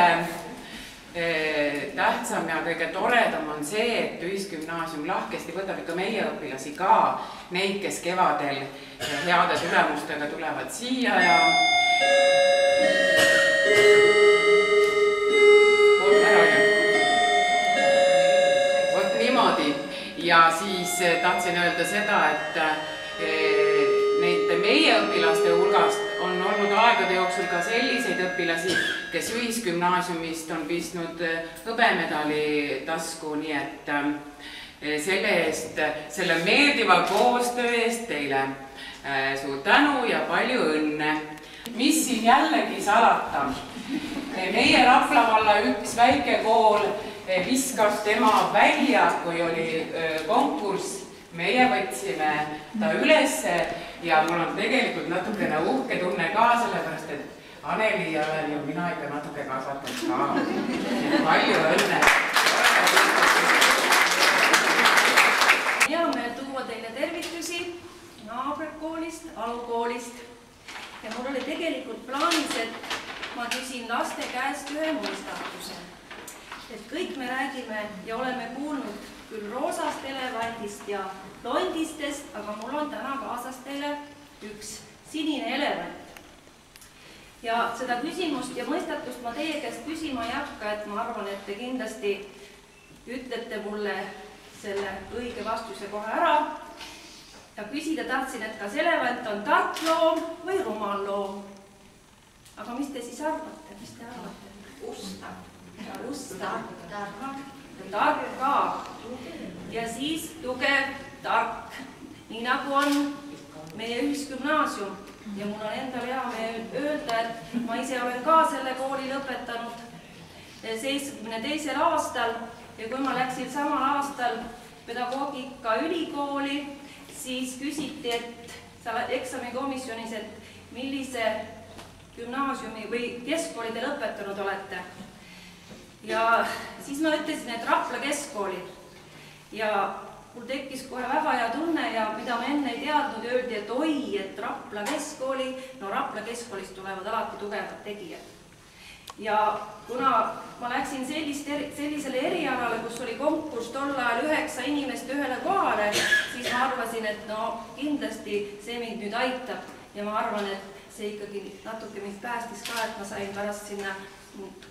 tähtsam ja kõige toredam on see, et ühisgümnaasium lahkesti võtab ikka meie õpilasi ka, neid, kes kevadel heade tulemustega tulevad siia ja vot niimoodi. Ja siis tahtsin öelda seda, et neid meie õpilaste hulgast on olnud aegade jooksul ka selliseid õpilasi, kes ühisgümnaasiumist on pistnud hõbemedali tasku, nii et selle eest, selle meeldiva koostöö eest teile suur tänu ja palju õnne. Mis siin jällegi salata? Meie Rapla valla üks väike kool viskas tema välja, kui oli konkurss. Meie võtsime ta ülesse ja mul on tegelikult natukene uhke tunne ka, sellepärast et Anneli ja olen ju mina ikka natuke kasvatanud ka. Palju õnne! Hea meel tuua teile tervitusi naabrikoolist, alukoolist. Ja mul oli tegelikult plaanis, et ma küsin laste käest ühe mõistatuse. Et kõik me räägime ja oleme kuulnud küll roosast elevandist ja londistest, aga mul on täna kaasas teile üks sinine elevant. Ja seda küsimust ja mõistatust ma teie käest küsima ei hakka, et ma arvan, et te kindlasti ütlete mulle selle õige vastuse kohe ära. Ja küsida tahtsin, et kas elevant on tark loom või rumal loom. Aga mis te siis arvate? Mis te arvate? Usta. Tark ka. Ja siis tugev, tark. Nii nagu on meie ühisgümnaasium. Ja mul on endal hea meel öelda, et ma ise olen ka selle kooli lõpetanud 72. aastal. Ja kui ma läksin samal aastal pedagoogika ülikooli, siis küsiti, et eksamikomisjonis, et millise gümnaasiumi või keskkooli te lõpetanud olete. Ja siis ma ütlesin, et Rapla keskkooli. Ja mul tekkis kohe väga hea tunne ja mida ma enne ei teadnud, öeldi, et oi, et Rapla keskkooli, no Rapla keskkoolist tulevad alati tugevad tegijad. Ja kuna ma läksin sellisele erialale, kus oli konkurss tol ajal 9 inimest ühele kohale, siis ma arvasin, et no kindlasti see mind nüüd aitab. Ja ma arvan, et see ikkagi natuke mind päästis ka, et ma sain pärast sinna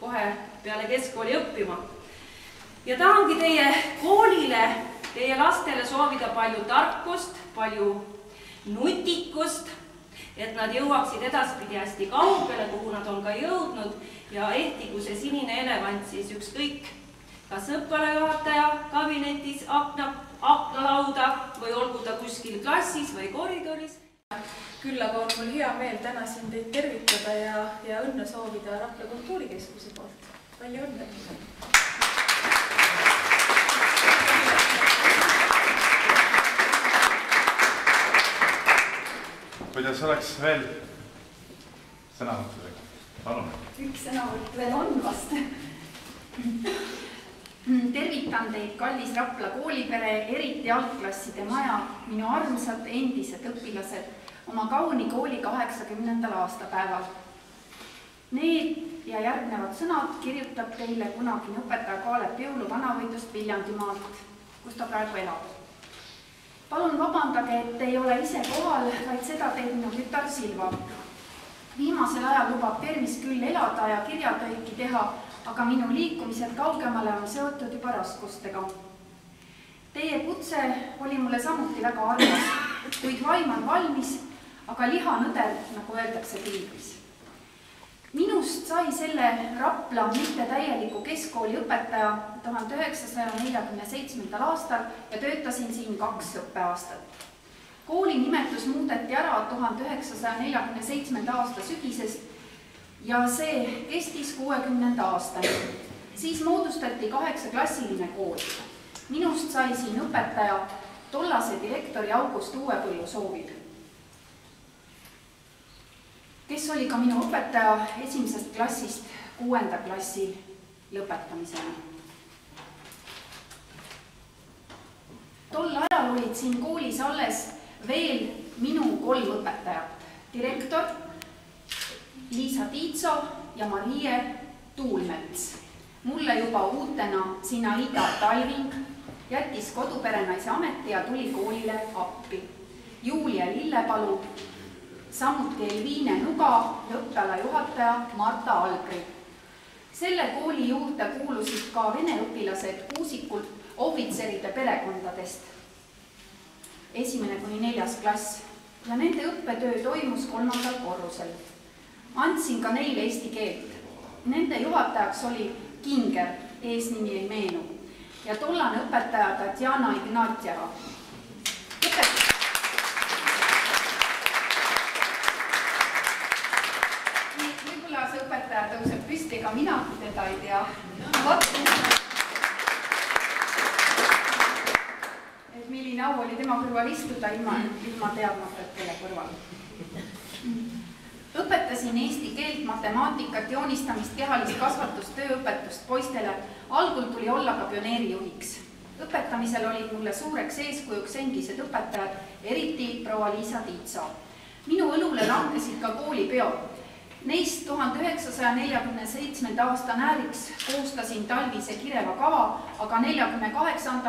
kohe peale keskkooli õppima. Ja tahangi teie koolile, teie lastele soovida palju tarkust, palju nutikust, et nad jõuaksid edaspidi hästi kaugele, kuhu nad on ka jõudnud ja ehtigu see sinine elevant siis ükskõik, kas õppealajuhataja kabinetis, aknalauda või olgu ta kuskil klassis või koridoris. Küll aga on mul hea meel täna siin teid tervitada ja õnne soovida Rapla Kultuurikeskuse poolt. Palju õnne! Kuidas oleks veel sõnavõttudega? Palun. Üks sõnavõtt veel on vast. Tervitan teid, kallis Rapla koolipere, eriti algklasside maja, minu armsad endised õpilased, oma kauni kooli 80. aastapäeval. Need ja järgnevad sõnad kirjutab teile kunagine õpetaja Kaalep Jõulu Vanavõidust Viljandimaalt, kus ta praegu elab. Palun vabandage, et ei ole ise kohal, vaid seda teeb minu tütar Silva. Viimasel ajal lubab tervis küll elada ja kirjatööki teha, aga minu liikumised kaugemale on seotud juba raskustega. Teie kutse oli mulle samuti väga armas, kuid vaim on valmis, aga liha nõder, nagu öeldakse tiigris. Minust sai selle Rapla mittetäieliku keskkooli õpetaja 1947. aastal ja töötasin siin 2 õppeaastat. Kooli nimetus muudeti ära 1947. aasta sügisest ja see kestis 60. aastani. Siis moodustati 8-klassiline kool. Minust sai siin õpetaja tollase direktori August Uuepõllu soovil, kes oli ka minu õpetaja 1. klassist 6. klassi lõpetamiseni. Tol ajal olid siin koolis alles veel minu 3 õpetajat. Direktor Liisa Tiitso ja Marie Tuulmets. Mulle juba uutena Sinaida Talving jättis koduperenaise ameti ja tuli koolile appi. Julia Lillepalu, samuti Elviine Nuga ja õppeala juhataja Marta Algri. Selle kooli juurde kuulusid ka vene õpilased Kuusikult ohvitseride perekondadest, 1.–4. klass, ja nende õppetöö toimus 3. korrusel. Andsin ka neile eesti keelt. Nende juhatajaks oli Kinger, eesnimi ei meenu, ja tollane õpetaja Tatjana Ignatjeva. Võib-olla see õpetaja tõuseb püsti, ega mina teda ei tea. Et milline au oli tema kõrval istuda ilma teadmata, et kelle kõrval. Õpetasin eesti keelt, matemaatikat, joonistamist, kehalist kasvatust, tööõpetust poistele. Algul tuli olla ka pioneerijuhiks. Õpetamisel olid mulle suureks eeskujuks endised õpetajad, eriti proua Liisa Tiitso. Minu õlule langesid ka koolipeod. Neist 1947. aasta nääriks koostasin talvise kireva kava, aga 48.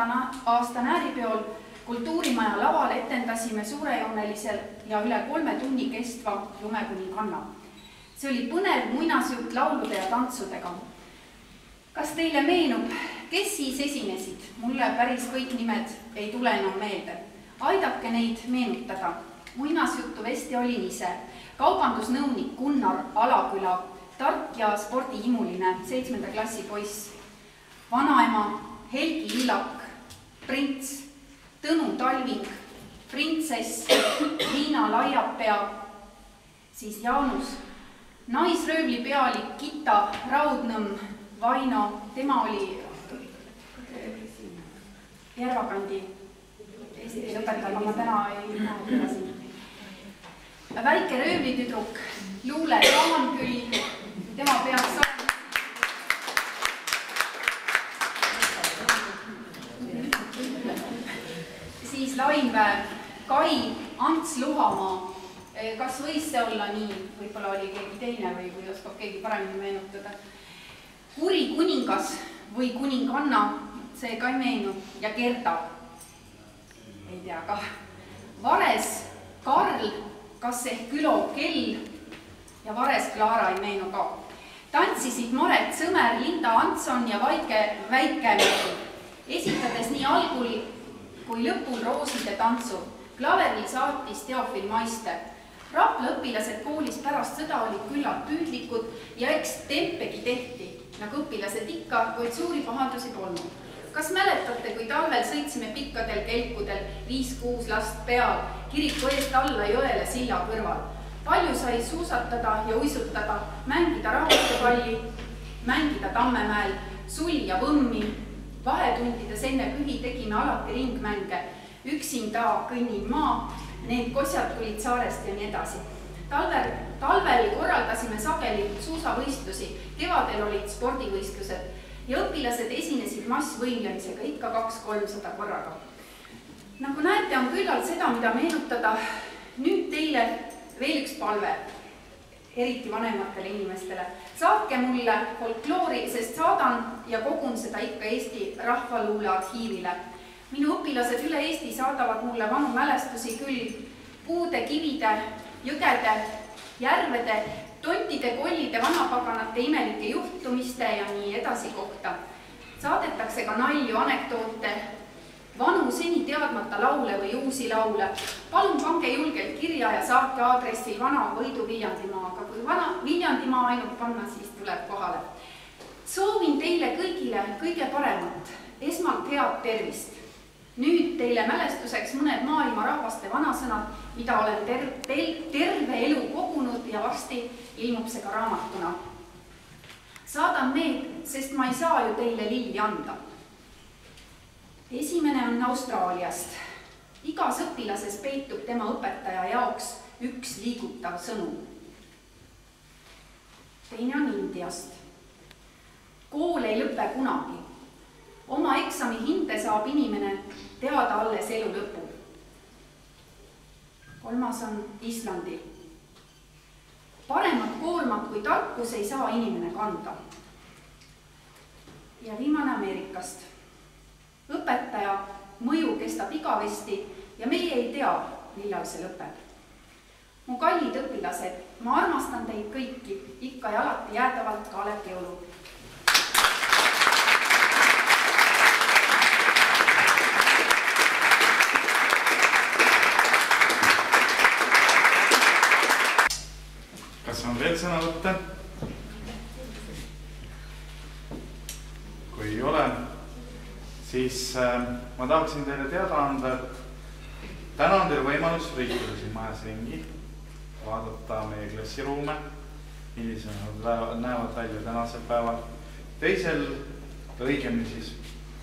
aasta nääripeol Kultuurimaja laval etendasime suurejoonelisel ja üle 3 tunni kestva Lumekuninganna. See oli põnev muinasjutt laulude ja tantsudega. Kas teile meenub, kes siis esinesid? Mulle päris kõik nimed ei tule enam meelde. Aidake neid meenutada. Muinasjuttu vesti olin ise. Kaubandusnõunik Gunnar Alaküla, tark ja spordihimuline 7. klassi poiss. Vanaema Helgi Illak, prints Tõnu Talving, printsess Liina Laiapea, siis Jaanus, naisröövli pealik Gita Raudnõmm, Vaino, tema oli Järvakandi eesti keele õpetaja, ma täna ei näe teda siin. Väike röövlitüdruk Luule Taanküli, tema peaks siis Lainväe, Kai, Ants Luhamaa. Kas võis see olla nii? Võib-olla oli keegi teine või oskab keegi paremini meenutada. Kuri kuningas või kuninganna, see ka ei meenu. Ja Gerda. Ei tea ka. Vares, Karl, kas ehk Ülo Kell ja Vares Klaara ei meenu ka. Tantsisid Maret Sõmer, Linda Antson ja Vaike Väikemägi. Esitades nii algul kui lõpul rooside tantsu. Klaveril saatis Teofil Maister. Rapla õpilased koolis pärast sõda olid küllalt püüdlikud ja eks tempegi tehti, nagu õpilased ikka, kuid suuri pahandusi polnud. Kas mäletate, kui talvel sõitsime pikkadel kelkudel 5-6 last peal, kiriku eest alla jõele silla kõrval? Palju sai suusatada ja uisutada, mängida rahvastepalli, mängida Tammemäel, sulli ja võmmi. Vahetundides enne pühi tegime alati ringmänge. Üksinda kõnnin maa, need kosjad tulid saarest ja nii edasi. Talvel korraldasime sageli suusavõistlusi, kevadel olid spordivõistlused ja õpilased esinesid massvõimlemisega ikka 200-300 korraga. Nagu näete, on küllalt seda, mida meenutada. Nüüd teile veel üks palve, eriti vanematele inimestele. Saatke mulle folkloori, sest saadan ja kogun seda ikka Eesti Rahvaluule arhiivile. Minu õpilased üle Eesti saadavad mulle vanu mälestusi küll puude, kivide, jõgede, järvede, tontide, kollide, vanapaganate, imelike juhtumiste ja nii edasi kohta. Saadetakse ka nalju, anekdoote, vanu seni teadmata laule või uusi laule. Palun pange julgelt kirja ja saatke aadressil Vana Võidu Viljandimaa, aga kui Vana Viljandimaa ainult panna, siis tuleb kohale. Soovin teile kõigile kõige paremat, esmalt head tervist. Nüüd teile mälestuseks mõned maailma rahvaste vanasõnad, mida olen terve elu kogunud ja varsti ilmub see ka raamatuna. Saadan need, sest ma ei saa ju teile lilli anda. Esimene on Austraaliast. Igas õpilases peitub tema õpetaja jaoks üks liigutav sõnum. Teine on Indiast. Kool ei lõpe kunagi. Oma eksami hinde saab inimene teada alles elu lõpul. Kolmas on Islandil. Paremat koormat kui tarkus ei saa inimene kanda. Ja viimane Ameerikast. Õpetaja mõju kestab igavesti ja meie ei tea, millal see lõpeb. Mu kallid õpilased, ma armastan teid kõiki, ikka ja alati jäädavalt Kalev Jõulu. Kas on veel sõna võtta? Kui ei ole, siis ma tahaksin teile teada anda, et täna on teil võimalus liikuda siin majas ringi, vaadata meie klassiruume, millised nad näevad välja tänasel päeval. Teisel, õigemini siis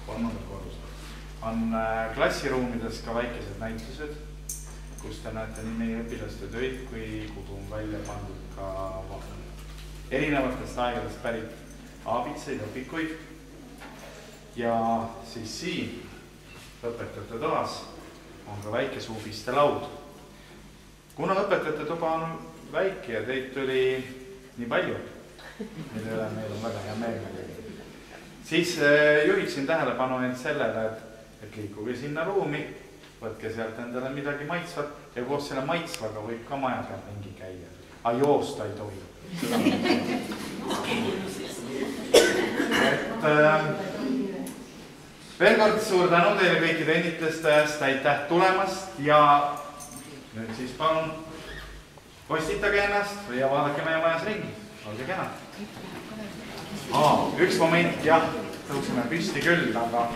kolmandal korrusel, on klassiruumides ka väikesed näitused, kus te näete nii meie õpilaste töid, kui kuhu on välja pandud ka erinevatest aegadest pärit aabitseid, õpikuid. Ja siis siin õpetajate toas on ka väike suupiste laud. Kuna õpetajate tuba on väike ja teid tuli nii palju, mille üle meil on väga hea meel, siis juhiksin tähelepanu end sellele, et liikuge sinna ruumi, võtke sealt endale midagi maitsvat ja koos selle maitsvaga võib ka maja peal mingi käia. A joosta ei tohi. Veel kord suur tänu teile kõikide õnnitluste eest, aitäh tulemast ja nüüd siis palun postitage ennast või vaadake meie majas ringi. Olge kena. Üks moment, jah, tõusime püsti küll, aga